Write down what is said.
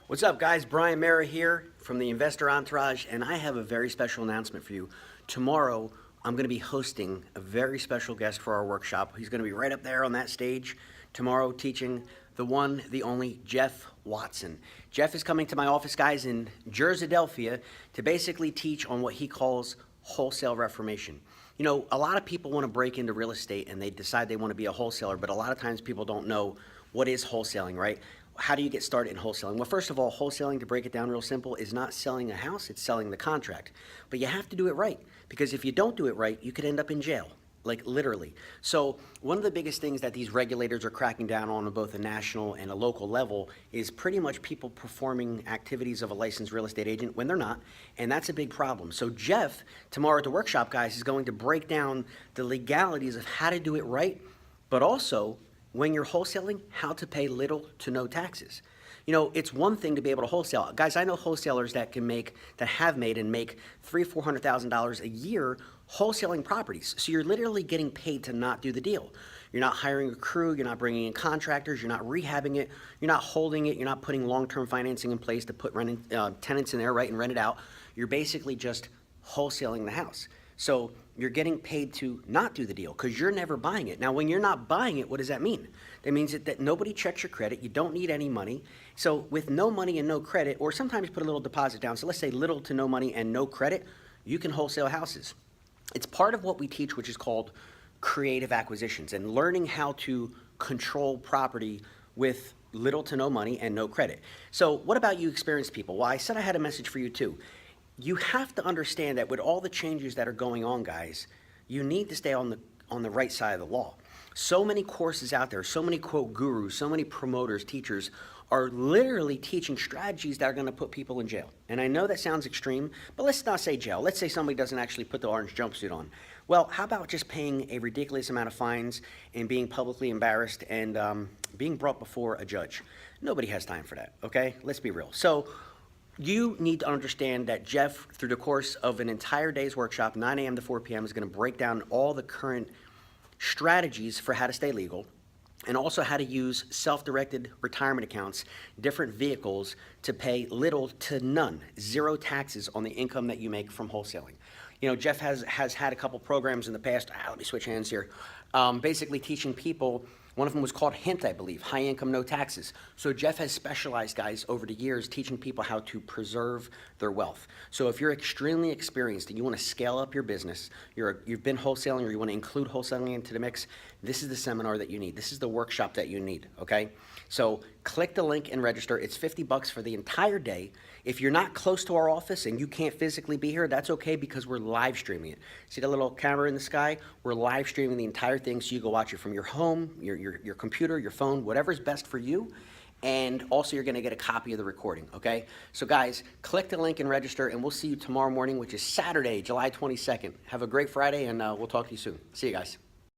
What's up, guys? Brian Mara here from the Investor Entourage, and I have a very special announcement for you. Tomorrow, I'm going to be hosting a very special guest for our workshop. He's going to be right up there on that stage tomorrow teaching the one, the only Jeff Watson. Jeff is coming to my office, guys, in Jersey-Delphia to basically teach on what he calls Wholesale Reformation. You know, a lot of people want to break into real estate and they decide they want to be a wholesaler, but a lot of times people don't know what is wholesaling, right? How do you get started in wholesaling? Well, first of all, wholesaling, to break it down real simple, is not selling a house, it's selling the contract. But you have to do it right, because if you don't do it right, you could end up in jail, like literally. So one of the biggest things that these regulators are cracking down on both a national and a local level is pretty much people performing activities of a licensed real estate agent when they're not, and that's a big problem. So Jeff, tomorrow at the workshop, guys, is going to break down the legalities of how to do it right, but also when you're wholesaling, how to pay little to no taxes. You know, it's one thing to be able to wholesale. Guys, I know wholesalers that have made and make $300,000-$400,000 a year wholesaling properties. So you're literally getting paid to not do the deal. You're not hiring a crew, you're not bringing in contractors, you're not rehabbing it, you're not holding it, you're not putting long-term financing in place to put tenants in there, right, and rent it out. You're basically just wholesaling the house. So you're getting paid to not do the deal because you're never buying it. Now, when you're not buying it, what does that mean? That means that nobody checks your credit. You don't need any money. So with no money and no credit, or sometimes you put a little deposit down. So let's say little to no money and no credit, you can wholesale houses. It's part of what we teach, which is called creative acquisitions, and learning how to control property with little to no money and no credit. So what about you experienced people? Well, I said I had a message for you too. You have to understand that with all the changes that are going on, guys, you need to stay on the right side of the law. So many courses out there, so many quote gurus, so many promoters, teachers are literally teaching strategies that are going to put people in jail. And I know that sounds extreme, but let's not say jail. Let's say somebody doesn't actually put the orange jumpsuit on. Well, how about just paying a ridiculous amount of fines and being publicly embarrassed and being brought before a judge? Nobody has time for that, okay? Let's be real. So you need to understand that Jeff, through the course of an entire day's workshop, 9 a.m. to 4 p.m., is going to break down all the current strategies for how to stay legal, and also how to use self-directed retirement accounts, different vehicles to pay little to none, zero taxes on the income that you make from wholesaling. You know, Jeff has had a couple programs in the past. Let me switch hands here. Basically teaching people. One of them was called HINT, I believe, high income, no taxes. So Jeff has specialized, guys, over the years teaching people how to preserve their wealth. So if you're extremely experienced and you want to scale up your business, you've been wholesaling or you want to include wholesaling into the mix, this is the seminar that you need. This is the workshop that you need, okay? So click the link and register. It's $50 for the entire day. If you're not close to our office and you can't physically be here, that's okay because we're live streaming it. See the little camera in the sky? We're live streaming the entire thing so you can watch it from your home, your computer, your phone, whatever's best for you. And also you're gonna get a copy of the recording, okay? So guys, click the link and register, and we'll see you tomorrow morning, which is Saturday, July 22nd. Have a great Friday, and we'll talk to you soon. See you guys.